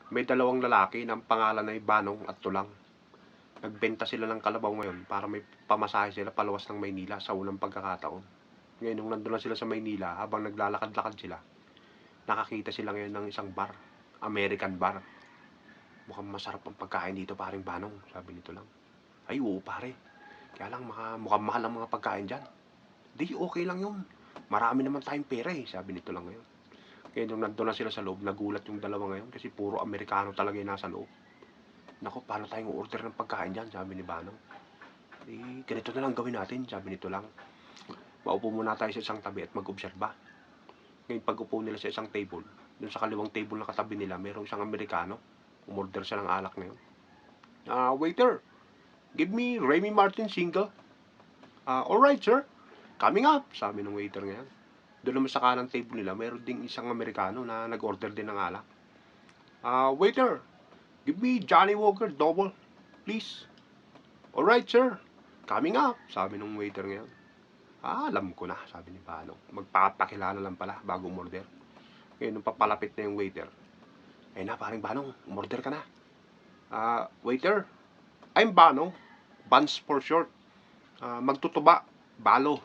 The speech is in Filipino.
May dalawang lalaki na ang pangalan ay Banong at Tulang. Nagbenta sila ng kalabaw ngayon para may pamasahe sila palawas ng Maynila sa unang pagkakataon. Ngayon, nung nandun na sila sa Maynila, habang naglalakad-lakad sila, nakakita sila ngayon ng isang bar, American bar. Mukhang masarap ang pagkain dito, paring Banong, sabi nito lang. Ay, oo pare. Kaya lang, mukhang mahal ang mga pagkain dyan. Di, okay lang yun. Marami naman tayong pera eh, sabi nito lang ngayon. Kaya nung nandun na sila sa loob, nagulat yung dalawa ngayon kasi puro Amerikano talaga yung nasa loob. Naku, paano tayong order ng pagkain dyan, sabi ni Banong. Eh, ganito na lang gawin natin, sabi nito lang. Maupo muna tayo sa isang tabi at mag-obserba. Ngayon, pag upo nila sa isang table, dun sa kaliwang table na katabi nila, mayroong isang Amerikano. Umorder siya ng alak ngayon. Waiter, give me Remy Martin single. Alright, sir. Coming up, sabi ng waiter ngayon. Doon naman sa kanang table nila, mayroon ding isang Amerikano na nag-order din ng alak. Waiter, give me Johnny Walker double, please. Alright, sir. Coming up, sabi ng waiter ngayon. Alam ko na, sabi ni Banong. Magpapakilala lang pala bago umorder. Ngayon, nung papalapit na yung waiter, na, paring Banong, umorder ka na. Waiter, I'm Banong. Buns for short. Magtutuba, balo.